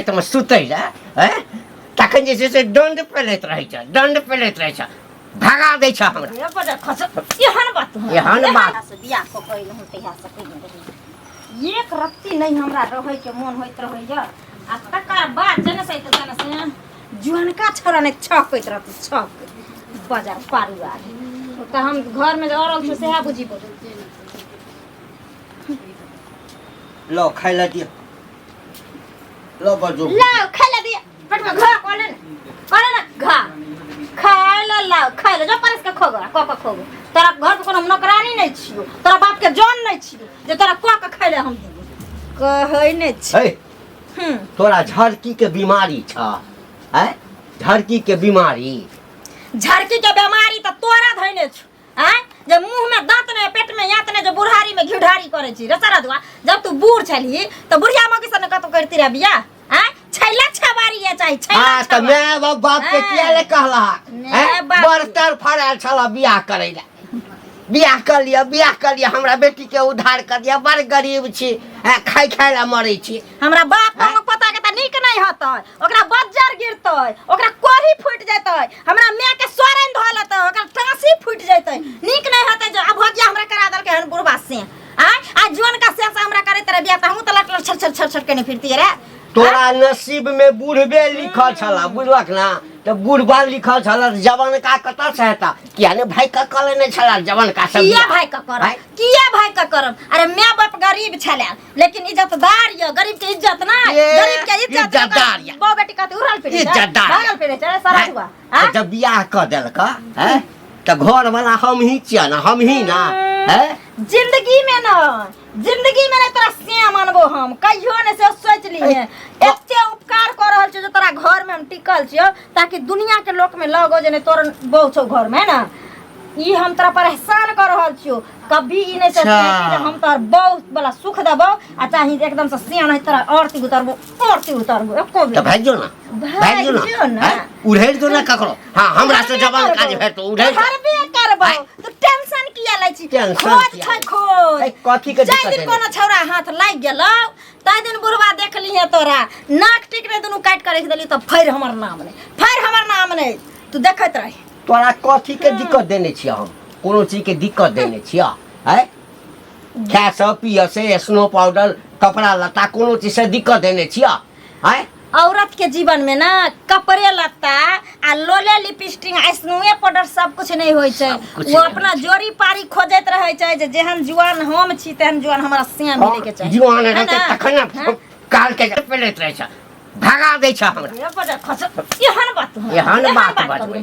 रातिमे सुतै लए तखन जे छै से दण्ड पेलैत रहै छ भगा दै छ हमरा एहन बात बियाह कऽ कऽ अइलहुँ तहियासँ कहिने रही एक रत्ती नहि हमरा रहैके मोन होइत रहैए आ तकर बाद जनसे जुअनका छोड़ा नहि छपैत रहतै छप बाजार पारू आ तऽ हम घरमे जे औरल छै सएह बुझी बोल लो खाइ लए दिअ लो बजू ला खाइ लए दिअ पेटमे घा कऽ ले ना घा खाइ लए ला खाइ लए जो परस के खो गो खो गो तोरा घर पे कोनो नौकरानी नहीं छियो तोरा बाप के जान नहीं छियो जे तोरा क के खाइ लए हम देबो कहै नहीं छै तोरा झड़की के बीमारी छ झड़की के बीमारी त तोरा धइने छ जे मुंह में दांत ने पेट में यात ने जे बुढ़ारी में घिढारी करे छी रसरा दुआ जब तू बूढ़ छली त बुढ़िया मौगी सन कतो करती रे बिया छैला छबारी है चाहि छैला त मैं बाप के किया ले कहला बर्तर फड़ल छला बियाह करे ले बियाह कर लिया हमरा बेटी के उद्धार कर दिया बड़ गरीब छी खाइ ला मरै छी हमरा बाप को पता के त नीक नहीं होतै ओकरा बज्जर गिरतै ओकरा कोढ़ी फूट जैतै हमरा माय के सोरन धो लेतै ओकरा टांसी फूट जैतै नीक नहीं होतै जे अभोजिया हमरा करा देलकै हन बुढ़बा से आ जुअन का से हमरा करैत रे बियाह त हम त लट छर केने फिरती रे तोरा नसीब में बुढ़बे लिखल छला बुझलक ना तो बुढ़बा लिखल छला जवान का कत से हेता किया ने भाई का कले ने छला जवान का सब किया भाई का करम अरे मैं बाप गरीब छला लेकिन इज्जतदार ये गरीब के इज्जत ना गरीब के इज्जतदार ये बो बेटी का उड़ल पे इज्जतदार भागल पे चले सारा हुआ जब बियाह क देलक त घर वाला हम ही छिया ना हम ही ना जिंदगी में नहीं तोरा से मानबो हम कहियो ने से सोच लिए एते उपकार कर रहल छ जे तोरा घर में हम टिकल छियो ताकि दुनिया के लोक में लगो जे ने तोर बहु छौ घर में ना ई हम तोरा पर एहसान कर रहल छियो कभी ई नहीं सोच कि हम तोर बहुत बड़ा सुख देबो आ चाहि एकदम से सियान है तोरा औरती उतरबो एको त भाइजो ना उड़ेर दो ना ककरो हां हमरा से जवान काज है तो उड़ेर करबे करबो तो टेंशन किया लै छी खोज कथी के दिक्कत है कोनो छौरा हाथ लाग गेलौ ताई दिन बुढ़वा देख लिहे तोरा नाक टिक ने दुनु काट के रख देली त फेर हमर नाम नहीं तू देखत रह तोरा कथी के दिक्कत देने छिया हम कोनो चीज के दिक्कत देने छिया खाए से पिए से स्नो पाउडर कपड़ा लत्ता कोनो चीज से दिक्कत देने छिया औरत के जीवन में ना कपड़े लत्ता आ लोले लिपस्टिक स्नोए पाउडर सब कुछ नहीं होय छै वो अपना जोड़ी पारी खोजत रहे छै जे जेहन जुआन हम छी तेहन जुआन हमरा से मिले के चाहिए जुआन रहते तखन काल के पेलैत रहे छ भगा दै छ हमरा एहन बात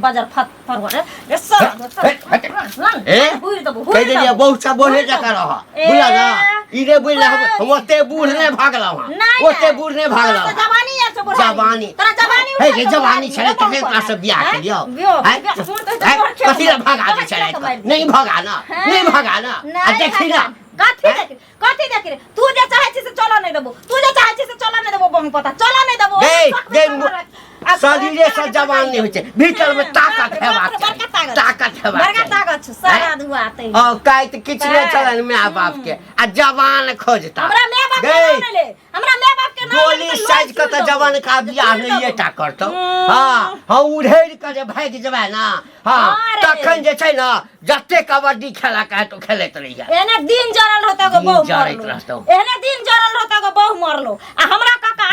बाजार फत फरवरे रे सब कह दिया बहुत सा बोले जका रह बुझा ना ई रे बुझ हम ओते बूढ़ ने भागला ओते बूढ़ ने भागला जवानी है तो जवानी तोरा जवानी है के जवानी छले तके का से बियाह के लियो कथि ला भागा दे छले नहीं भागा ना आ देखी ना कथी देख रे तू जे चाहे छी से चलो नहीं देबो बम पता चलो नहीं देबो शरीरे से जवान नहीं होय छै भीतर में ताकत है बड़का ताकत छ सारा दुआ तै काई त किछ नै चलन माय बाप के आ जवान खोजता हमरा माय बाप के गोली साइज के त जवान का बियाह नहीं एटा करतौ हां उड़ेर के जे भाग जेबा ना तखन जे छै ना जत्ते कबड्डी खेला का तो खेलैत रहिया एने दिन जरल रहता गो बहु मरलो आ हमरा काका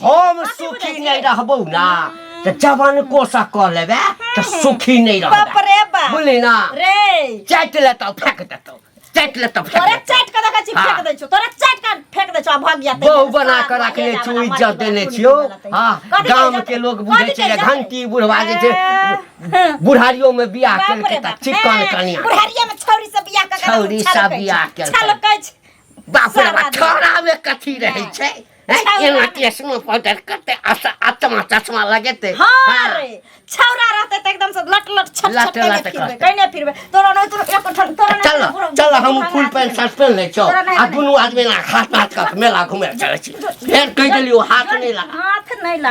हम सुखी नहीं रहबो ना त जवान कोसा क लेबे त सुखी नहीं रहबे बाप रे बाप बोली ना रे चाट लेतौ फेंक देतौ तोरे चाट के देखा छी फेंक दै छौ तोरे चाट के फेंक दै छौ भाग गया बहु बना के रखले छी इज्जत देने छियो गांव के लोग बुझे छै घंटी बुढ़वा जे छै बुढ़ारियों में बियाह करके त चिकन कनिया बुढ़ारिया में छौरी से बियाह के बाप रे छोरा में कथी रहै छै एना टेस्नो पाउडर करते आत्मा चश्मा लगेते हां रे छौरा रहते त एकदम से लट छट फिरबे कइने फिरबे तोरा नहीं तोरा एक चल हम फुल पैंट शर्ट पहन ले छौ आ दुनु आदमी ना हाथ का मेला घुमे चले छी फेर कह देलियो हाथ नहीं लगा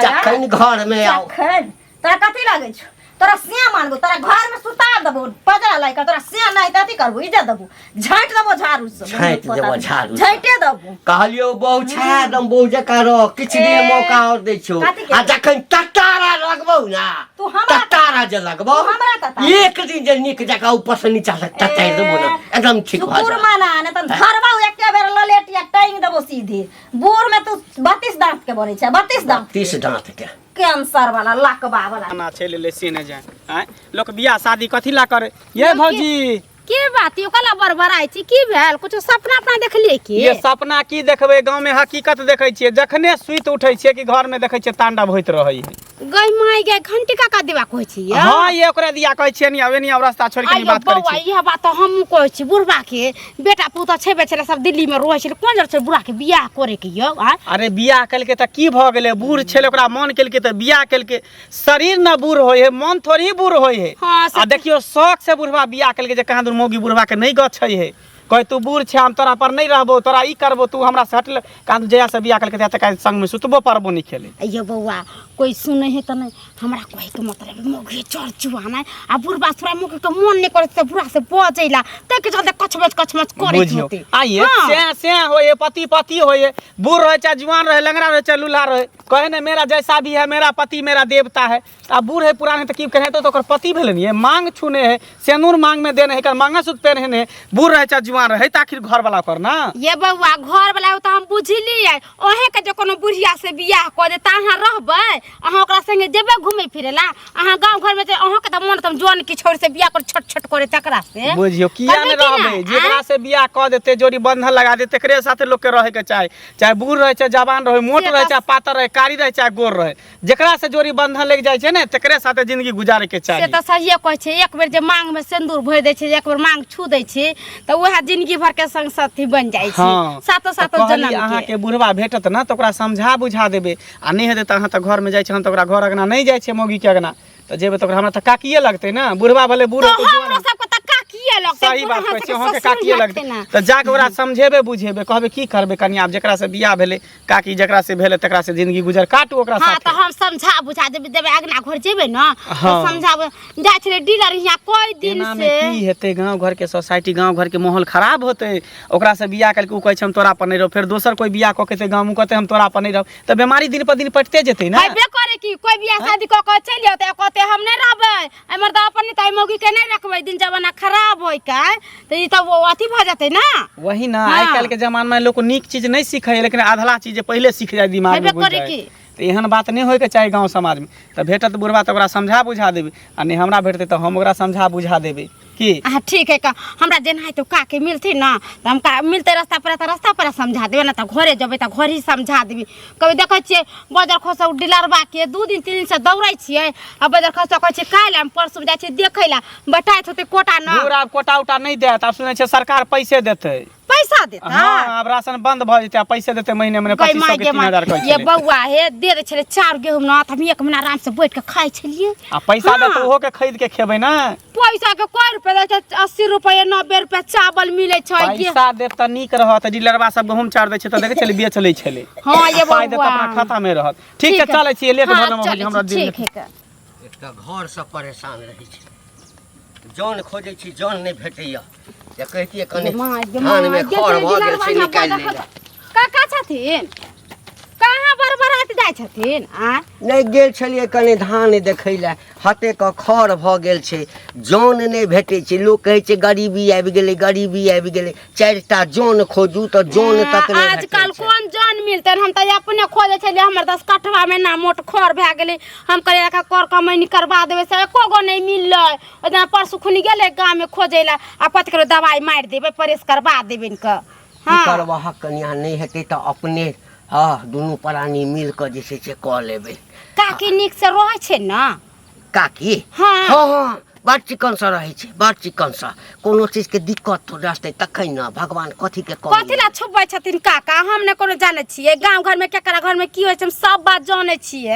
जखन घर में आओ तोरा कथी लागे छ तोरा से मानबो, तोरा घर में सुता देबो, पजरा लाई का तोरा से नहीं तती करबो, इज्जत देबो, झांट देबो झाड़ू से, झांट देबो झाड़ू से। झांटे देबो। कहलियो बहु छा दम बहु जका रो, किछ दिन मौका और दै छौ। आ जखन टटारा लगबौ ना, तू हमरा टटारा जे लगबौ, हमरा टटारा एक दिन जे निक जका ऊपर से नीचा से टटाई देबो ना, एकदम ठीक भ सुकुर माना ने त धरबौ एके बेर ललेटिया टांग देबो सीधे। बूढ़ में तू 32 दांत के बनै छै, 32 दांत, 30 दांत के कैंसर वाला, लकवा वाला ना छे ले से न जाए। हैं लोग बियाह शादी कथी ला करे? ये भौजी के बात यो कला बरबराई छी की भेल? कुछ सपना अपना देखलिए की? ये सपना की देखबे, गांव में हकीकत देखै छियै। जखने सुइत उठै छियै कि घर में देखै छियै तांडव होइत रहै है। गई माई गई घंटी का देवा कहै छी या? हां ये ओकरा दिया कहै छियै, नहीं आवे नहीं आव, रास्ता छोड़ के नहीं बात करै बौआ छी। यह बात हम कहै छी, बुढ़बा के बेटा पुता छेबे छले सब दिल्ली में रहै छै, कोन जर छै बुढ़ा के बियाह करे के यो? अरे बियाह कलके त की भ गेलै? बूढ़ छेले ओकरा मन केलके त बियाह केलके। शरीर न बूढ़ होय है, मन थोड़ी बूढ़ होय है। हाँ, आ देखियो शौक से बुढ़वा बियाह केलके, जे कहाँ दूर मौगी बुढ़वा के नहीं गछै है। कहे तू बूढ़ छे, हम तोरा पर नहीं रहबो, तोरा ई करबो, तू हमरा से हटल। कहाँ जया से बियाह केलके त संग में सुतबो परबो नहीं खेले। अयो बौआ कोई सुने है त नहीं, हमरा कहे के मतलब मोगी चढ़ चुआना आ बुढ़बा थोड़ा मोगी के मन नहीं करे से बुढ़ा से बचैला त के जल्दी कचमच करे बुझियो होते। आइए से होए, पति पति होए, बूढ़ रहे चाहे जवान रहे, लंगड़ा रहे चाहे लूल्हा रहे, कहे ने मेरा जैसा भी है मेरा पति मेरा देवता है। अब बूढ़ है पुराने तो की कहे तो ओकर पति भेले नहीं है। मांग छूने है, सेनूर मांग में देने है, कर मंगलसूत्र पहने है, बूढ़ रहे चाहे जवान रहे, आखिर घर वाला कर ना। ये बउआ घर वाला तो हम बुझलिए, ओहे के जो कोनो बुढ़िया से बियाह क दे ताहा रहबे, अहाँ ओकरा संगे जेबे घूमे फिरेला, अहाँ गांव घर में जे अहाँ के त मन तम जवान की छोड़ से बियाह कर छट करे तकरा से बुझियो किया ने रहबे, जेकरा से बियाह क देते, जोड़ी बंधन लगा देते, तकरे साथे लोग के रहे के चाहे, चाहे बूढ़ रहे चाहे जवान रहे, मोट रहे चाहे पातर रहे, कारी रहे चाहे गोर रहे, जेकरा से जोड़ी बंधन लग जाय छै ने, तकरे साथे जिंदगी गुजारे के चाही। से त सहिए कहै छै, एक बेर जे मांग में सिंदूर भर दै छै, एक बेर मांग छू दै छै त ओहे जिंदगी भर के संग साथी बन जाय छै। सातो सातो जन्म के अहाँ के बुढ़वा भेटत ना त ओकरा समझा बुझा देबे, आ नहीं हेते त अहाँ त घर में जाय छै, हम त ओकरा घर अगना नहीं जाय छै, मौगी के अगना त जेबे त हमरा त काकिए लगते ना। बुढ़वा भले बूढ़ तो हमरो सब के त काकिए लगते। सही बात कहै छै, अहाँ के काकिए लगते त जाके ओकरा समझेबे बुझेबे, कहबे की करबे कनिया, अब जेकरा से बियाह भेले काकी, जेकरा से भेले तकरा से जिंदगी गुजर काटू ओकरा साथे। हां त हम समझा बुझा देबे, देबे अगना घर जेबे ना त समझाबे। जाय छले डीलर यहां कोई दिन से की हेते, गांव घर के सोसाइटी गांव घर के माहौल खराब होते, ओकरा से बियाह करके उ कहै छै हम तोरा पर नहीं रहो, फिर दोसर कोई बियाह क के ते गांव में कहते हम तोरा पर नहीं रहो, त बीमारी दिन पर दिन पटते जेते ना। हेबे करे की कोई बियाह शादी क के चल जाते, कहते हम नहीं रहबे, हमर त अपन ताई मौगी के नहीं रखबे, दिन जमाना खराब होय का त ई त वो अथी भ जाते ना। वही ना आइ काल के जमाना में लोग नीक चीज नहीं सीखे है, लेकिन आधला चीज पहले सीख जाए दिमाग में घुस जाए। तो एहन बात नहीं होय के चाही गांव समाज में। तो भेटत बुढ़वा तो ओकरा समझा बुझा देबे, आ नहीं हमरा भेटते तो हम ओकरा समझा बुझा देबे की। हां ठीक है का हमरा जेना है तो का के मिलते ना, त हम का मिलते रास्ता पर समझा देबे ना, त घरे जबे त घर ही समझा देबे। कभी देखै छियै बाजार खसौ डीलरबा के 2 दिन 3 दिन से दौड़ै छियै, आ बाजार खसौ कहै छै काल हम परसू जाय छियै देखैला, बटाइत होते कोटा ना। पूरा कोटा उटा नहीं देत, अब सुनै छै सरकार पैसे देते, पैसा देता। हां अब राशन बंद भ जेते, पैसे देते महीने में 2500 के 3000 कहै छै। ये बउआ हे दे दे छले 4 गेहूं ना, त हम 1 महीना आराम से बैठ के खाइ छलिए। आ पैसा देते ओहो के खरीद के खेबै ना। पैसा के कोई रुपए दे छै, 80 रुपए 90 रुपए चावल मिलै छै। पैसा देत त नीक रहत, डीलरबा सब गहूम चार दै छै त देखे छले बेच लै छले। हां ये पाइ देत अपना खाता में रहत। ठीक है चलै छी, लेट भरम हो जी हमरा दिन। ठीक है का एकटा घर से परेशान रहै छै, जान खोजै छी जान नहीं भेटैया, या कहतिए कने धान में खर भ गेल छै निकाल ले। काका छथिन कहाँ बरबरात जाय छथिन? आ नहीं गेल छलिए कने धान देखै ले, हते क खर भ गेल छै, जान नहीं भेटै छै। लोग कहै छै गरीबी आबि गेलै, गरीबी आबि गेलै, 4टा जान खोजू त जान तक नहीं भेटै छै। आजकल कौन जान मिलते, हम त अपने खोजे छलिए, हमर 10 कठवा में ना मोट खर भए गेलै, हम कहलिए का कर कमैनी करबा देबे, से एको गो नहीं मिललै। ओदा परसु खुनी गेले गांव में खोजेला, आ पत करो दवाई मार देबे, परेश करबा देबे इनका। की करबा कन्या नहीं हेतै त अपने दुनू प्राणी मिल के जे छै से क लेबै। काकी निक से रहै छै ना काकी? हाँ। हाँ बड़ चिकन सा रहे छे, बड़ चिकन सा। कोनो चीज के दिक्कत हो रहते तखन ना भगवान कथी के कथी ला छुपबै छथिन काका, हम ने कोनो जाने छियै। गांव घर में केकरा घर में की होय छै हम सब बात जाने छियै।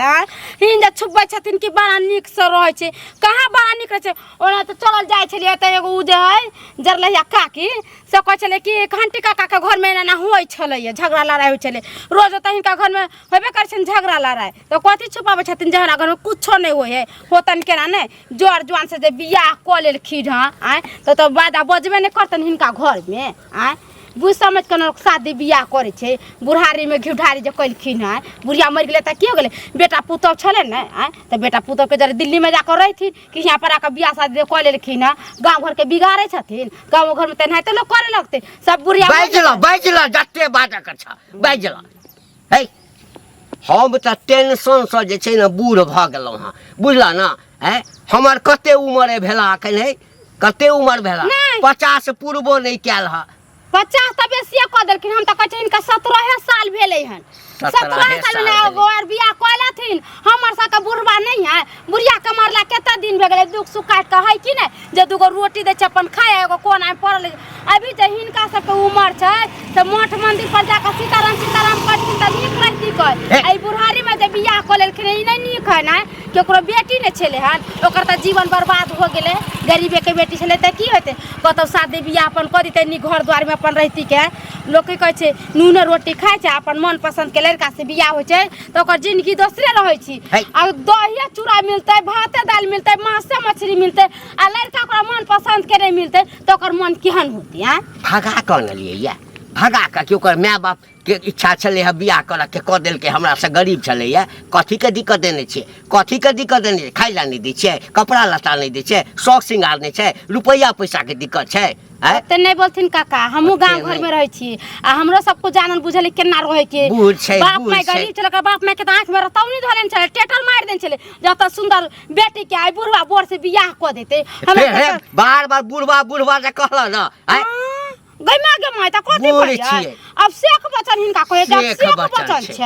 हिन जे छुपबै छथिन कि बड़ा नीक से रहै छै, कहाँ बड़ा नीक रहै छै। ओना त चलल जाय छलियै त एगो उ जे है जरलैया काकी से कहै छले कि घंटी काका के घर में एना होय छलै, झगड़ा लड़ाई होय छलै रोज। त हिनका घर में होबे करै छै झगड़ा लड़ाई, त कथी छुपाबै छथिन जहरा घर में कुछो नहीं होय है। होतन केना ने जोर जुआन से जे बियाह क लेलखिन हँ आय त बादा बजबे नहीं करतन हिनका घर में आय। बुझ समझ के शादी बियाह करे छे, बुढ़ारी में घिउढारी जे कलखिन है। बुढ़िया मर गेले त की हो गेले, बेटा पुतौ छले न आय त बेटा पुतौ के जरे दिल्ली में जाकर रहिथिन कि यहाँ पर आकर बियाह शादी क लेलखिन है। गांव घर के बिगाड़े छथिन, गांव घर में तेनाहिते लोग करे लगते सब। बुढ़िया बाजला जते बाजा कर छ बाजला हे। हम त टेंशन से जे छै न बूढ़ भ गेलौ हां, बुझला ना। हैं हमर कते उम्र भेला अखन है, कते उम्र भेला 50 पूर्वो नहीं कैल हा। 50 त बेसिए क देलखिन, हम त कहै छै इनका 17 साल भेलै हन। 17 साल में और बियाह कलथिन। हमर सबके बुढ़वा नहीं है, बुढ़िया के मरला केते दिन भे गेलै, दुख सुख काट के है कि नहीं जे दूगो रोटी दे छै अपन खाए, एगो कोना में पड़ल। अभी जे हिनका सबके उम्र छै त मठ मंदिर पर जाकर सीताराम सीताराम करथिन त नीक रहती कह। आई बुढ़ारी में जे बियाह क लेलखिन ई नहीं नीक है ना। केकरो बेटी ने छले हन, ओकर त जीवन बर्बाद हो गेले। गरीबे के बेटी छले त की होते, कतौ शादी बियाह अपन कर देते नी, घर द्वार में अपन रहती के। लोग के कहै छै नून रोटी खाय छै, अपन मन पसंद के लड़का से बियाह हो छै त ओकर जिंदगी दोसरे रहे छी। आ दही चूड़ा मिलते, भाते दाल मिलते, मांसे मछली मिलते, आ लड़का ओकरा मन पसंद के नहीं मिलते त ओकर मन केहन होती है। भगा कौन लिए या भगा का कि ओकर माय बाप के इच्छा छले है बियाह कर के क देल के, हमरा से गरीब छले है। कथी के दिक्कत देने छे, कथी के दिक्कत देने, खाई ला नहीं दै छे, कपड़ा लत्ता नहीं दै छे, शौक श्रृंगार नहीं छे, रुपया पैसा के दिक्कत छे। ते नहीं बोलथिन काका, हमहू गांव घर में रहे छी आ हमरो सबको जानल बुझल केना रहे के। बाप माय गरीब छले, बाप माय के त आंख में रतौनी धरेन छले, टेटल मार देन छले। जत सुंदर बेटी के आई बुढ़वा बोर से बियाह क देते। हमरा बार बार बुढ़वा बुढ़वा जे कहला ना गैमा गैमा त कथि कहिए। अब शेख बचन हिनका कहे जब शेख बचन छै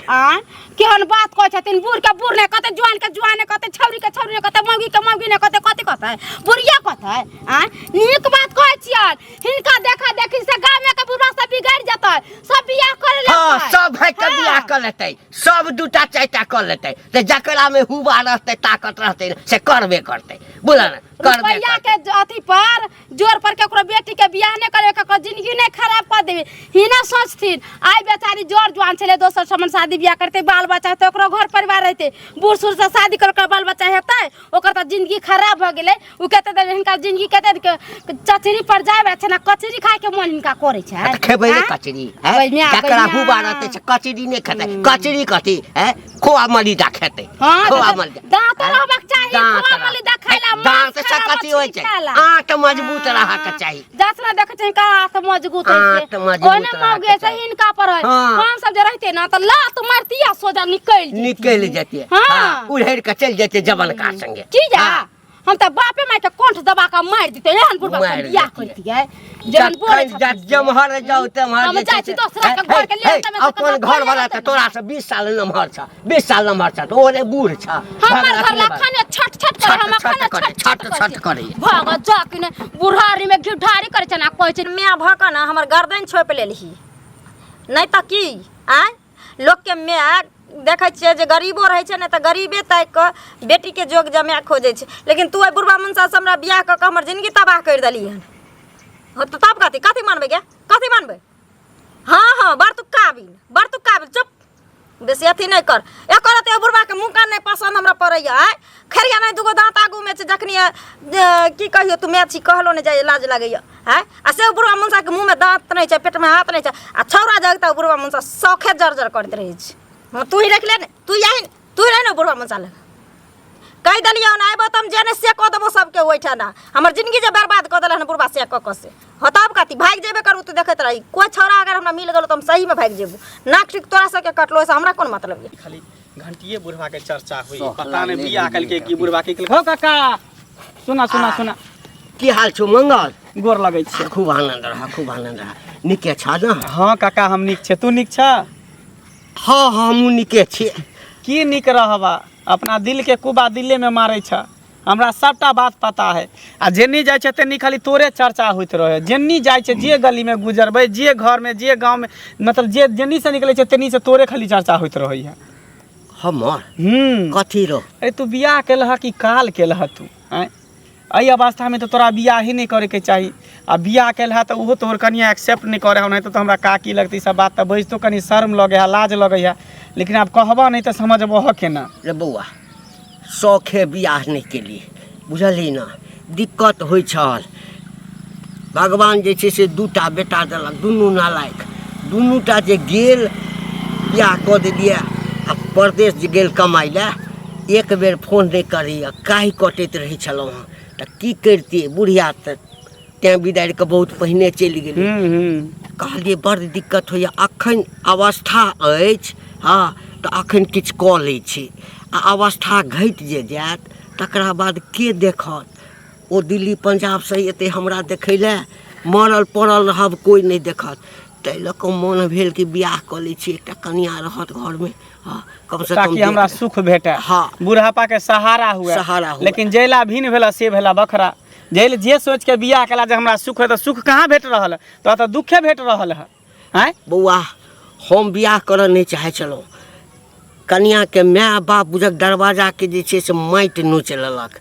आ केहन बात कहै छथिन। बूढ़ के बूढ़ ने कते, जवान के जवान ने कते, छौरी के छौरी ने कते, मौगी के मौगी ने कते, कथि कहतै बुढ़िया कहतै आ नीक बात कहै छियन। हिनका देखा देखी से गांव में के बुढ़वा सब बिगड़ जतै, सब बियाह करे ले। हां सब भाई के बियाह कर लेतै, सब दूटा चारटा कर लेतै, त जकरा में हुबा रहतै ताकत रहतै से करबे करतै। बुझला ना, रुपया के अथी पर जोर पर केकरो बेटी के बियाह ने करे, केकरो जिंदगी ने खराब कर देबे। हिना सोचथिन आई बेचारी जोर जवान छले, दोसर समन शादी बियाह करते, बाल बच्चा हेते, ओकरो घर परिवार रहते। बूढ़ सूढ़ से शादी करके बाल बच्चा हेते, ओकर त जिंदगी खराब भ गेले। उ कहते दे हिनका जिंदगी कहते चचरी पर जाय छै ना, कचरी खाए के मन हिनका करे छै। खेबै ने कचरी है, जकरा हुबा रहतै से कचरी ने खेतै। कचरी कथी है, खोआ मलिदा खेतै। खोआ मलिदा दांत रहबाक चाही, खोआ मलिदा खाइला दांत से कथी होय छै, आंत मजबूत रहा के चाही। जसरा देखे छै का आंत मजबूत है से ओने मौगे से हिनका पर है। हम सब जे रहते ना त लात मारतिया सोजा निकल जेतिए। हां उड़ेर के चल जेते जबन का संगे की जा। हम त बापे माय के कंठ दबा के मार दिते, एहन बुढ़वा के बियाह करती है। जहन बोले जमहर जाऊ तमहर हम जाय छी दोसरा के घर के ले तमे अपन घर वाला त तोरा से 20 साल नमहर छ, 20 साल नमहर छ, ओरे बूढ़ छ। हमर घर ला खाने छट छट करे, हम खाने छट छट करे। भाग जा कि ने बुढ़ारी में घिउढारी करे छ ना, कहै छै मैं भक ना हमर गर्दन छोप लेलही नहीं त की आय। लोग के मैं देखे छिए जे गरीबो रहे छै ने त गरीबे ताक के बेटी के जोग जमा खोजे छै। लेकिन तू बुढ़वा मनसा से हमरा बियाह क के हमर जिंदगी तबाह कर देली हन। हो त तब कथी कथी मानबे गे, कथी मानबे। हां हां बड़ तू काबिल चुप, बेसी अथी नहीं कर। एकर ते बुढ़वा के मुंह कान नहीं पसंद हमरा पड़ैया। खरिया नहीं दुगो दांत आगू में छै, जखनी की कहियो तू मैची कहलो नहीं जाय लाज लागैया है। आ से बुढ़वा मनसा के मुंह में दांत नहीं छै, पेट में हाथ नहीं छै, आ छौरा जगता बुढ़वा मनसा सौखे जर्जर करत रहे छै। हां तू ही रख ले ने, तू रह ना बुढ़वा मनसा लग कह दलियो ना आइबो तम जेने से क देबो सबके ओइठा ना। हमर जिंदगी जे बर्बाद क देलन बुढ़वा से क से हताब कथी भाग जेबे करू। तू देखत रही कोई छौरा अगर हमरा मिल गेलो त हम सही में भाग जेबू। नाक टिक तोरा से के कटलो से हमरा कोन मतलब ये। खाली घंटिए बुढ़वा के चर्चा हुई, पता नहीं बियाह कल के की बुढ़वा के हो। काका सुना सुना सुना, की हाल छौ मंगल? गोर लगै छै। खूब आनंद रहा, खूब आनंद रहा। निके छ ना? हां काका हम निक छै, तू निक छ? हां हमहू निके छी। की निक रहबा, अपना दिल के कुबा दिले में मारै छ। हमरा सबटा बात पता है। आ जेन्नी जाइ छै तेन्नी खाली तोरे चर्चा होइत रहे। जेन्नी जाइ छै, जे गली में गुजरबै, जे घर में, जे गांव में, मतलब जे जेन्नी से निकलै छै तेन्नी से तोरे खाली चर्चा होइत रहै है। हमर कथी रो? अरे तू बियाह केलह कि काल केलह तू? एहि अवस्था में तो तोरा बियाह ही नहीं करे के चाहिए। आ बियाह केलह तो उहो तोहर कनिया एक्सेप्ट नहीं करे हो, नहीं तो हमरा का की लगती सब बात। तो बज तो कनी शर्म लगे है, लाज लगे है, लेकिन आप कहबा नहीं तो समझबह केना? रे बौआ, शौखे बियाह नहीं केलिए, बुझली ना, दिक्कत होइ छल। भगवान जे छै से दूटा बेटा देलक, दुनू नालायक, दुनूटा जे गेल बियाह कऽ देलिए। आ परदेश जे गेल कमाइ लए, एक बेर फोन नहीं करैए, काहे कटैत रहै छलहुँ हँ। तऽ की करितियै, बुढ़िया तऽ तैँ बिदारि कऽ बहुत पहिने चलि गेलै। कहलिए बड़ दिक्कत होइए, अखन अवस्था अछि, हाँ, तऽ अखन किछु कऽ लै छै। आ अवस्था घटि जे जायत तकरा बाद के देखत? ओ दिल्ली पंजाब से एतै हमरा देखै लए, मरल पड़ल रहब कोई नहीं देखत। ताहि लऽ कऽ मोन भेल कि बियाह कऽ लै छी, एकटा कनिया रहत घरमे, हाँ, कम से कम ताकि हमरा सुख भेटे, हाँ, बुढ़ापा के सहारा हुए। लेकिन जैला भिन्न भेला से भेला बखरा। जैल जे सोच के बियाह केला जे हमरा सुख है, तो सुख कहाँ भेट रहल है, तो दुखे भेट रहल है। हैं बौआ, हम बियाह करऽ नहीं चाहे छलहुँ। कनिया के माय बाप बुझक दरवाजा के जे छै से माटि नोच लेलक,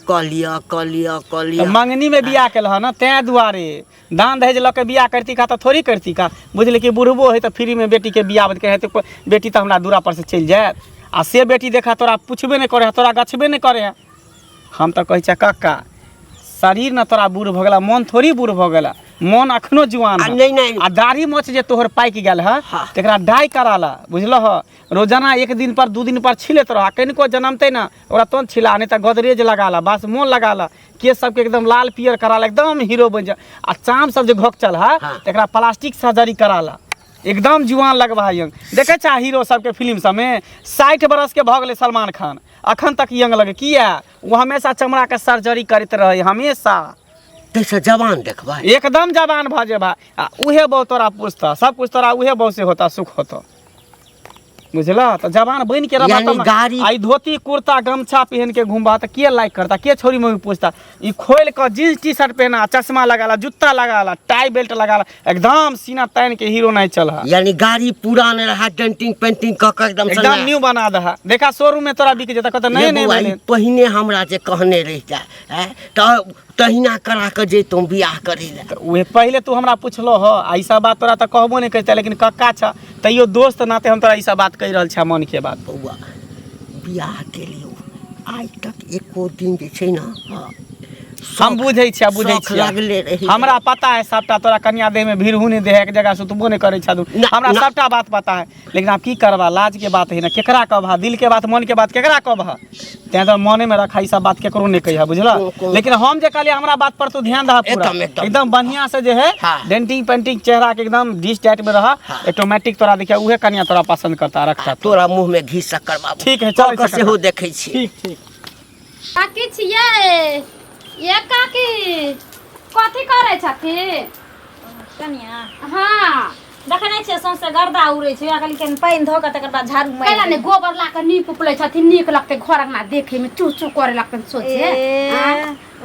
कऽ लिअ। मंगनी में बियाह केलह ना, तैं दुआरे दान दहेज लऽ के बियाह करती का तो थोड़ी करती का? बुझली कि बुढ़बो है तो फ्री में बेटी के बियाह कहे तो बेटी तो हमरा दूरा पर से चलि जायत। आ से बेटी देखा तोरा पूछबे नहीं करे है, तोरा गछबे नहीं करे है। हम तो कहै छै कक्का, शरीर न तोरा बूढ़ भ गेला, मन थोड़ी बूढ़ भ गेला, मन अखनो जुआन है। नहीं। आ दाढ़ी मोछ जे तोहर पाइक गेल है, तेकरा डाई कराला, बुझलह? रोजाना 1 दिन पर 2 दिन पर छिलैत रह। कनिको जन्मते ना ओकरा तुम छिला, नहीं तो गोदरेज लगाला, बस मोन लगाला, केस सबके एकदम लाल पियर कराला, एकदम हीरो बन जा। आ चाम सब जे घोकचल है, तेकरा प्लास्टिक सर्जरी कराला, एकदम जुआन लगवा यंग। देखे छा हीरो सबके फिल्म सब में 60 बरस के भ गेले सलमान खान, अखन तक यंग लगे। किया? वो हमेशा चमड़ा के सर्जरी करते रहे, हमेशा। तैसे जवान देखबा, एकदम जवान भ जेबा। आ उहे बहु तोरा पूछता, सब कुछ तोरा उहे बहु से होता, सुख होता, बुझला? तो जवान बन के रहा तब गाड़ी आई धोती कुर्ता गमछा पहन के घूमबा तो के लाइक करता, के छोरी में पूछता? ई खोल के जींस टी शर्ट पहना, चश्मा लगाला, जूता लगाला, टाई बेल्ट लगाला, एकदम सीना तान के हीरो नहीं चला। यानी गाड़ी पुरान रहा, डेंटिंग पेंटिंग क के एकदम न्यू बना दहा। देखा शोरूम में तोरा बिक जेता, कहता नहीं पहिने हमरा जे कहने रह जाए त तहिना करा के जैतों बियाह करे ले। उहे पहले तू हमरा पूछलो हो, ई सब बात तोरा त कहबो नहीं करता, लेकिन कक्का छ तैयो दोस्त नाते हम तोरा ई सब बात कह रहल छ, मन के बात। बौआ, बियाह के लिए आज तक एको दिन जे छै ना, हम बुझे छी, हमरा पता है सबटा। तोरा कन्या देह में भीड़ नहीं दे है, एक जगह सुतबो नहीं करे छू, हमरा सबटा बात पता है। लेकिन आप की करबा, लाज के बात है ना, केकरा कहबा? दिल के बात, मन के बात केकरा कहबा? तैं तो मने में रखा, ई सब बात केकरो नहीं कहिया, बुझला? लेकिन हम जे कहलिए हमरा बात पर तू ध्यान दहा, पूरा एकदम बढ़िया से जे है, डेंटिंग पेंटिंग चेहरा के एकदम डिश टाइट में रहा, ऑटोमेटिक तोरा देखिया उहे कन्या तोरा पसंद करता, रखता। तोरा मुंह में घी शक्कर बाबू, ठीक है, चल से हो देखै छी। ठीक काकी छियै, ये काकी कथी करे छथि? कनिया हाँ, देखे नहीं छे सौंसे गर्दा उड़े छे, खाली के पानी धो के तकर बाद झाड़ू मार। कैला ने गोबर ला के नीप उपले छथि, नीक लगते घर अंगना देखे में, चू चू करे लगते सोचे।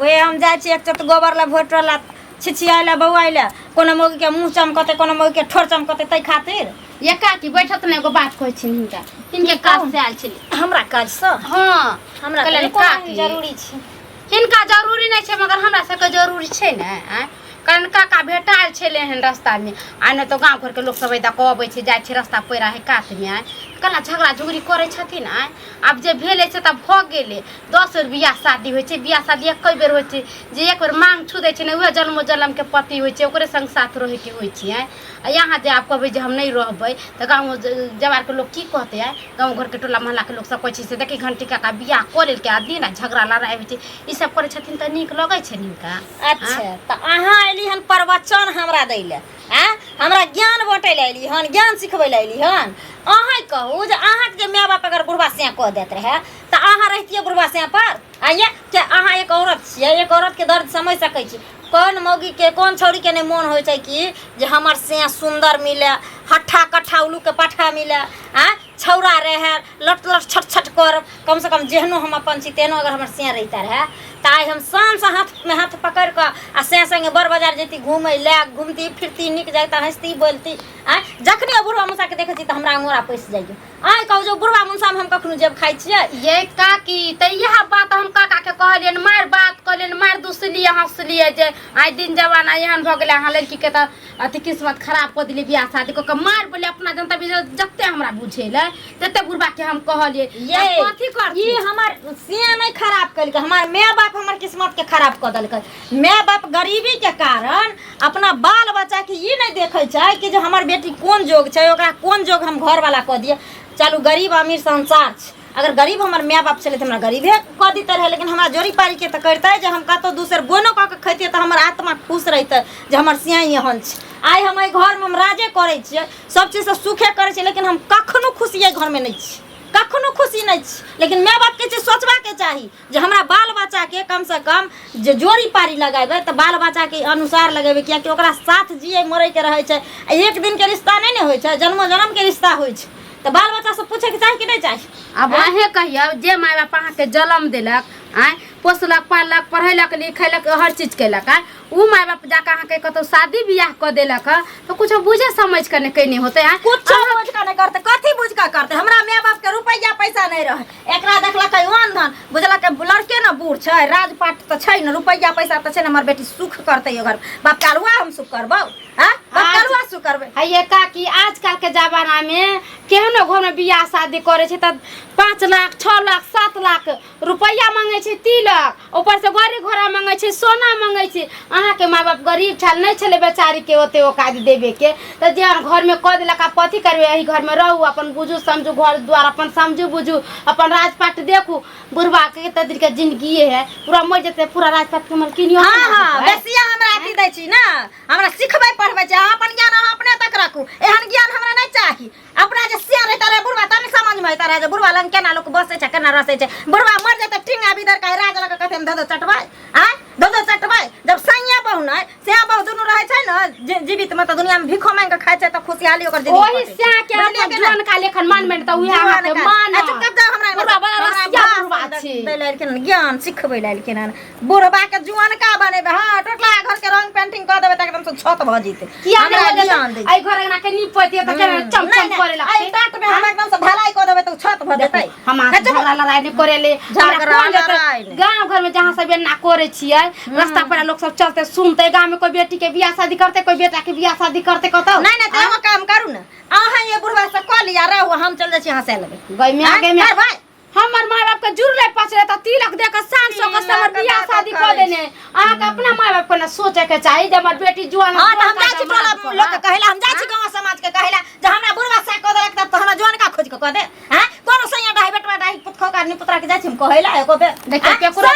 वे हम जाय छी एक चट गोबर ला भोटला छिछियाइला बौआइला, कोनो मौगी के मुंह चमकते, कोनो मौगी के ठोर चमकते, तै खातिर ये काकी बैठत ने एगो बात कहै छी हिनका, हिनके काज से आयल छली। हमरा काज से? हां, हमरा काकी जरूरी छै। हिनका जरूरी नहीं छै, मगर हमरा सबके जरूरी छै ने। कारण काका भेटाल छले हन रास्ता में, आ नहीं तो गाँव घर के लोग सब अबै छै, जाइ छै रास्ता पैरा है कात में, कला झगड़ा झुगड़ी करे छथिन। आब जे भेले से तब भ गेले, 10 बेर बियाह शादी होइ छै, बियाह शादी एक बेर होइ छै, जे एक बेर मांग छू दै छै ने, उहे जन्मो जन्म के पति होइ छै, ओकरे संग साथ रहे के होइ छै। आ यहाँ जे आप कहबै जे हम नहीं रहबै तो गाँव जवार के लोग की कहते है, गाँव घर के टोला मोहल्ला के लोग सब कहै छै से देखी घंटी काका बियाह कर लेल के आ दिन झगड़ा लड़ाई होइ छै, ई सब करे छथिन त नीक लगै छै निका। अच्छा, त अहाँ एली हन प्रवचन हमरा दै ले, हमरा ज्ञान बाँटे ले एली हन, ज्ञान सिखबै ले एली हन। अहाँ कहू जे अहाँ के माय बाप अगर बुढ़वा से कह देत रहे त अहाँ रहतिए बुढ़वा से पर? आइए के अहाँ एक औरत छियै, एक औरत के दर्द समझ सकै छी। कौन मौगी के, कौन छौरी के नहीं मन होइ छै कि जे हमर से सुंदर मिले, हट्ठा कट्ठा उल्लू के पट्ठा मिले, छौरा रहे लट लट छट छट कर, कम से कम जेहनो हम अपन छी तेनो अगर हमर सिया रहता रहे तो आई हम शान से हाथ में हाथ पकड़ कर आ से संगे बड़ बाजार जेती घूमे ले घूमती फिरती निक जाता हंसती बोलती आ जखनी बुढ़वा मुसा के देखे छी तो हमरा अंगोरा पैस जाइए आई कहू जो बुढ़वा मुसा में हम कखनो जेब खाई छियै ये काकी त यह बात हम काका के कहलियन मार बात कहलियन मार दुसलिए हंसलिए जे आइ दिन जमाना एहन भ गेलै अहाँ लड़की के त अथी किस्मत खराब क दिले बियाह शादी को मार बोले अपना जनता भी जत्ते हमरा बुझेले तते बुढ़वा के हम कहलिए ये कथी कर ई हमर सिया नहीं खराब कल हमर माय बाप हमर किस्मत के खराब क देलकै माय बाप गरीबी के कारण अपना बाल बच्चा के ई नहीं देखे छै कि जो हमर बेटी कोन जोग छै ओकरा कोन जोग हम घर वाला क दिए चलू गरीब अमीर संसार छै अगर गरीब हमर माय बाप चले तो हमरा गरीबे क दीते रहे लेकिन हमरा जोड़ी पारी के त करते जे हम कतो दूसर बोनो क के खैतिए त हमर आत्मा खुश रहते जे हमर सिया एहन छै आई हम घर में हम राजे करे छियै सब चीज से सुखे करे छियै लेकिन हम कखनो खुशी घर में नहीं छी कखनो खुशी नहीं छी लेकिन माय बाप के चीज सोचबा के चाही जे हमरा बाल बच्चा के कम से कम जे जोड़ी पारी लगाबे तो बाल बच्चा के अनुसार लगाबे किया कि ओकरा साथ जिए मरे के रहे छै एक दिन के रिश्ता नहीं ने होय छै जन्मो जन्म के रिश्ता होय छै तो बाल बच्चा से पूछे के चाही कि नहीं चाही अब अहे कहियो जे माय बाप अहाँ के जन्म देलक आय पोसलक पाललक पढ़ेलक लिखेलक हर चीज केलक आय उ माय बाप जाके अहाँ के कतो शादी बियाह क देलक तो कुछ बुझे समझ के नहीं होते है कुछ बुझ का नहीं करते कथी बुझ का करते हमरा माय बाप के रुपया पैसा नहीं रहे एकरा देखलक ओन धन बुझलक लड़के न बूढ़ छै राजपाट त छै न रुपया पैसा त छै न हमर बेटी सुख करते घर बाप कालुआ हम सुख करबौ हां बाप कालुआ सुख करबे है काकी आजकल के जमाना में केहनो घर में बियाह शादी करे छै त 5 लाख 6 लाख 7 लाख रुपया मांगे छै तिलक ऊपर से गाड़ी घोड़ा मांगे छै सोना मांगे छै अहाँ के माय बाप गरीब छल नहीं छले बेचारी के ओते औकात देबे के त जे घर में क देलक पति करबे एही घर में रहू अपन बुझू समझू घर द्वार अपन समझू बुझू अपन राजपाट देखू बुढ़वा के तदर के जिंदगी है पूरा मर जते पूरा राजपाट के मलकिनी हां हां बेसिया हमरा अथी दै छी ना हमरा सिखबै पढ़बै छै अपन ज्ञान अहाँ अपने तक राखू एहन ज्ञान हमरा नहीं चाही अपना जे सिया रहता रे बुढ़वा तने समझ में आता रे बुढ़वा लन केना लोग बसे छै केना रसे छै बुढ़वा मर जते ठिंगा भीतर का राज लगा कथे में दो चटवाई आ दो चटवाई जब सैया बहु नै से बहु दुनु रहे छै न जीवित में त दुनिया में भिखो मांग के खाय छै त खुशहाली ओकर जिंदगी ओही से के अपन जीवन का लेखन मान में त उहे के मान चुप कर जा हमरा बुढ़वा बड़ा रसिया बुढ़वा छै दै लेकिन ज्ञान सिखबै लेकिन बुढ़वा के जुआन का बनेबे हां टोटला घर के रंग पेंटिंग क देबे त एकदम से छत भ जइते हमरा ज्ञान दे आई घर ना के निपतिए त केना चमचम करे ला आई टाट में हम एकदम से ढलाई क देबे त छत भ जइते हम झगड़ा लड़ाई नहीं करेले गांव घर में जहां सब ना करे छियै रास्ता पर लोग सब चलते सुनते गांव में कोई बेटी के बियाह शादी करते कोई बेटा के बियाह शादी करते कतो नहीं तो वो काम करू ना अहाँ ये बुढ़वा से क लिया रहू हम चल जाई हंसे लेबे गई में आगे में भाई हमर माय बाप के जुड़ले पछले त तिलक दे के शान सो के समर बियाह शादी कर देने अहाँ के अपना माय बाप को ना सोचे के चाहिए जे हमर बेटी जुआन हां हम जाई छी टोला लोग के कहेला हम जाई छी गांव समाज के कहेला जे हमरा बुढ़वा से क देलक त हमरा जुआन का खोज के क दे हैं कोनो सैया डाही बेटवा डाही पुतखो का नि पुत्रा के जाई छी हम कहेला एको बे देखिए के पूरा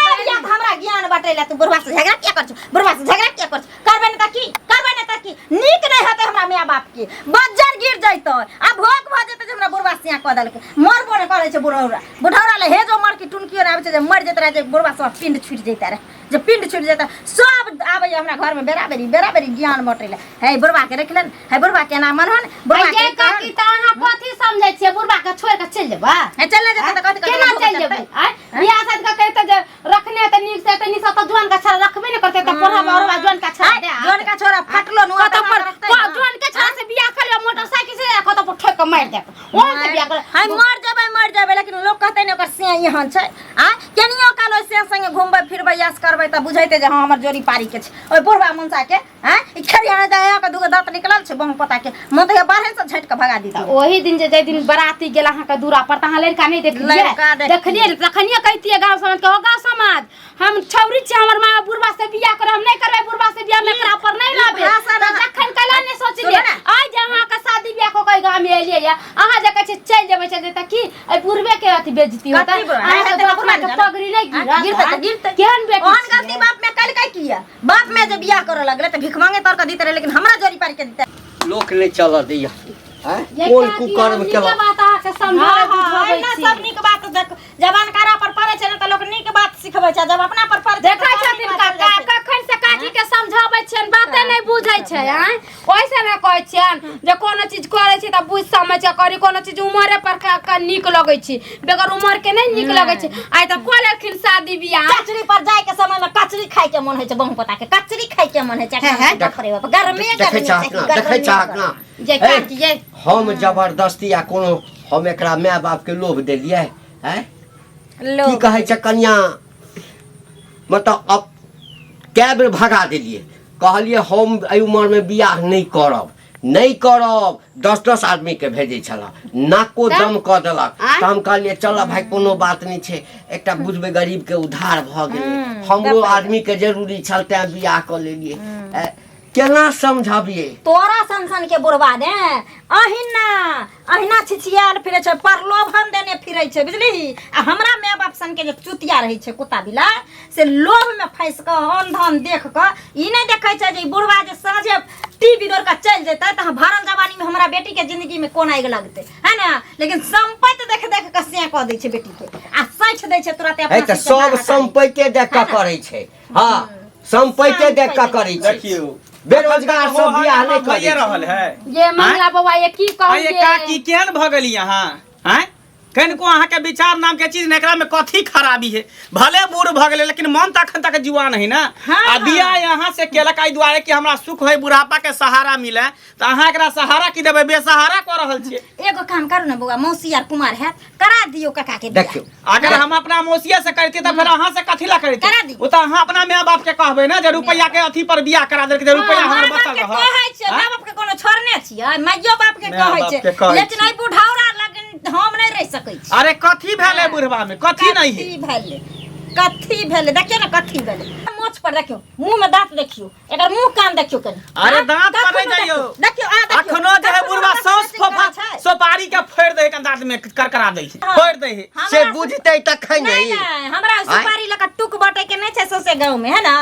हमरा ज्ञान बाटेला तू बुढ़वा से झगड़ा क्या कर छ बुढ़वा से झगड़ा क्या कर छ करबे न त की नीक नहीं होते हमरा माय बाप के बज्जर गिर जाइत आ भोग भ जेते हमरा बुढ़वा से क देलक मरबो न करे छ बुढ़ौरा ले हे जो मर की टुनकी आबे छै जे मर जेत रहे जे बुढ़वा सब पिंड छूट जैता रे जे पिंड छूट जैता सब आबे हमरा घर में बेराबेरी ज्ञान बटेला हे बुढ़वा के रखलन हे बुढ़वा के नाम मनहन बुढ़वा के काकी त अहाँ कथि समझै छियै बुढ़वा के छोड़ के चल जेबा हे चल जेते त कथि केना चल जेबै बियाह शादी का कहते जे रखने त नीक से त निसा त जुआन का छरा रखबे न करते त पढ़ा और जुआन का छरा दे जुआन का छोरा फटलो न कत पर जुआन के छरा से बियाह कर मोटरसाइकिल से कत पर ठोक के मार दे ओन से बियाह कर हाय मर जेबै लेकिन लोग कहते न ओकर से यहां छै आ केनियो कालो से संगे घुमबै फिरबै यास करबै त बुझैते जे हां हमर जोड़ी पारी के छै ओय बुढ़वा मुंसा के हैं ई खरियाना जाया के दुगो दांत निकलल छै बहु पता के मन त बाहर से झट के भगा दी ओही दिन जे दिन बराती गेला हां के दूरा पर त हां लड़का नहीं देखलिए तखनिए कहतिए गांव समाज के हो गांव समाज हम छौरी छी हमर मां बुढ़वा से बियाह करे हम नहीं करबै बुढ़वा से बियाह में करा पर नहीं लाबे तखन कला ने सोचलिए आज जहां का शादी बियाह को कोई गांव में एलिए या अहां जे कहै चल जेबै त की ए बुढ़वे के अथी बेइज्जती होता अहां के बाप के पगड़ी नहीं गिरत केहन बेटी ओहन गलती बाप में कल का किया बाप में जब बियाह करे लगले त भिख मांगे तोर का दीते रहे लेकिन हमरा जोड़ी पारी के दीते लोक नहीं चल दिया कोन कुकर्म केला बात अहाँ के समझावे बुझाबै छी सब नीक बात देख जवान कारा पर पड़े छै न त लोग नीक बात सिखबै छै जब अपना पर पड़ देखै छथिन का कखन से काकी के समझाबै छियन बाते नहीं बुझै छै हैं ओइसे ना कहै छियन जे कोनो चीज करै छी त बुझ समझ के करी कोनो चीज उमरे पर का नीक लगै छी बेगर उमर के नहीं नीक लगै छै आइ त कोलेखिन शादी बियाह कचरी पर जाए के समय में कचरी खाए के मन है बहु पता के कचरी खाए के मन है बाप रे बाप गर्मी देखे चाहत ना जे काकी जे हम जबरदस्ती या कोनो हम एकरा माय बाप के लोभ देलिए हैं की कहे छै कन्या मतलब अब कै बेर भगा देलिए कहलिए हम एहि उम्र में बियाह नहीं करब 10 आदमी के भेजे छला नाको दम क देलक त हम कहलिए चल भाई कोनो बात नहीं छै एकटा बुझबे गरीब के उधार भ गेलै हमरो आदमी के जरूरी छल तै बियाह क लेलिए केना समझाबिए तोरा संसन के बुढ़वा दे अहिना छिछियाल फिरे छै प्रलोभन देने फिरे छै बुझली आ हमरा माय बाप सन के जे चुतिया रहे छै कुत्ता बिला से लोभ में फंस क अंधन देख क ई नहीं देखे छै जे बुढ़वा जे साँझे टीवी दौड़ के चल जेतै त भरल जवानी में हमरा बेटी के जिंदगी में कोन आगि लगतै है ना लेकिन संपत्ति देख देख के से क दै छै बेटी के आ सच दै छै तुरंत है त सब संपत्ति देख के करे छै हां संपत्ति देख के करे छै देखियो बेरोजगार सब बियाह नहीं कर रहल है ये मंगला बाबा ये की कहू ये काकी केहन भ गेली यहाँ हैं कनको अहाँ के विचार नाम के चीज एकरा में कथी खराबी है भले बूढ़ भ गेले लेकिन मन त अखन तक जुआन है ना आ बियाह यहाँ से केलक आई दुआरे कि हमरा सुख होय बुढ़ापा के सहारा मिले त अहाँ एकरा सहारा की देबे बेसहारा क रहल छिए एगो काम करू ना बउआ मौसी यार कुमार है करा दियो काका के देखियो अगर हम अपना मौसिया से करते त फिर अहाँ से कथी ला करा करते दी। ओ त अहाँ अपना माय बाप के कहबे ना जे रुपया के अथी पर बियाह करा दे के रुपया हमर बचल रह कहै छै माय बाप के कोनो छोड़ने छियै माइयो बाप के माय कहै बाप के छै कहै लेकिन आई बुढ़ौरा लगन हम नहीं रह सकै छी अरे कथी भेले बुढ़वा में कथी नहीं है कथी भेले देखियो ना कथी भेले मोछ पर देखियो मुंह में दांत देखियो एकर मुंह कान देखियो कनी अरे दांत पर नहीं जाइयो देखियो आ देखियो अखनो जे है बुढ़वा सौस फोफा सुपारी के फोड़ दे के दांत में करकरा दे है फोड़ दे है से बुझते तखन नहीं नहीं हमरा सुपारी लका टुक बाटे के नहीं छै सौसे गांव में है ना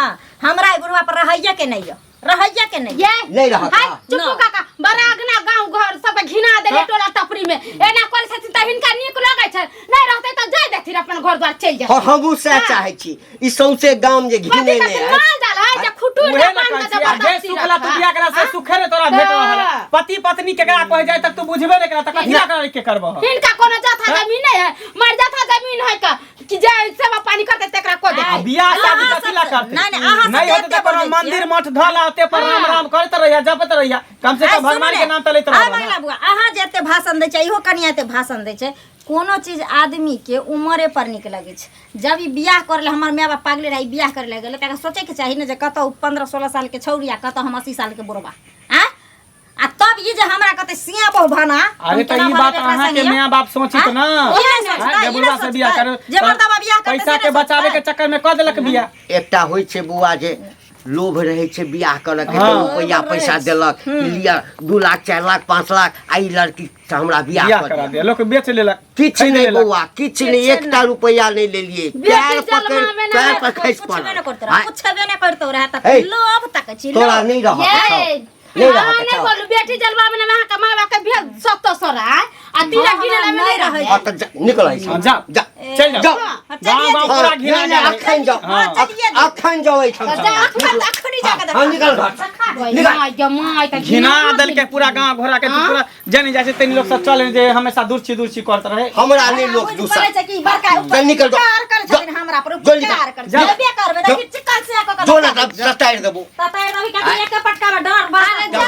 हमरा बुढ़वा पर रहैया के नहीं ये नहीं रहा हाय चुप काका बरागना गांव घर सब घिना देले टोला टपरी में एना करे छथिन त हिनका नीक लगै छै नहीं रहते त जाय देथिन अपन घर द्वार चल जाय हमहू से चाहे छी ई सौंसे गांव जे घिने ने माल डाल है जे खुटुर उहे के ना पान कहै का छी, जे सुखला तू बियाह करा से सुखे रे तोरा भेट रहल पति पत्नी केकरा कह जाय तक तू बुझबे नहीं करा त कथी ला करे के करबो हिनका कोनो जथा जमीन नहीं है मर जथा जमीन है का कि जे सेवा पानी करते तेकरा को दे बियाह शादी कथी ला करते नहीं होते त कोनो मंदिर मठ धला ओते पर राम राम करत रहिया जपत रहिया कम से कम भगवान के नाम त लैत रहबा बुआ अहाँ जते भाषण दै छै इहो कनिया ते भाषण दै छै कोनो चीज आदमी के उमरे पर निक लगे छै जब ई बियाह करले हमर माय बाप पागले रही बियाह करे गेले तका सोचे के चाही ने जे कत 15-16 साल के छौरिया कत हम 80 साल के बुढ़वा आ तब ये जे हमरा कते सिया बहु भाना अरे त ई बात अहाँ के माय बाप सोचित ना जे बुढ़वा से बियाह करे जे मर्दवा बियाह करते पैसा के बचावे के चक्कर में क देलक बियाह एकटा होय छै बुआ जे लोभ रहे छै बियाह करक रुपया पैसा देलक लिया 2 लाख 4 लाख 5 लाख आई लड़की से हमरा बियाह करा दे लोग बेच लेलक किछ नहीं बुआ किछ नहीं एकटा रुपया नहीं लेलिए पैर पर खैस कुछ पड़ भी नहीं करतो रहा त लोभ तक छी तोरा नहीं रह नहीं रहा नहीं बोलू बेटी जलवा में ना का मां बाप के भेल सत्तो सरा आ तीरा गिनला में नहीं रहे निकल आई जा जा चल जा गांव गांव पूरा घिना जा अखन जाओ अखनी जाके हां निकल घर माय त घिना दल के पूरा गांव घोरा के पूरा जन जाय छै तनी लोग सब चले जे हमेशा दूरछी करत रहे हमरा नहीं लोग दूसरा छै कि बड़का चल निकल दो कर छथिन हमरा पर उपकार कर देबे करबे त चिकन से जो ना तताड़ देबो तताड़ रही का एक पटका में डर बाहर जा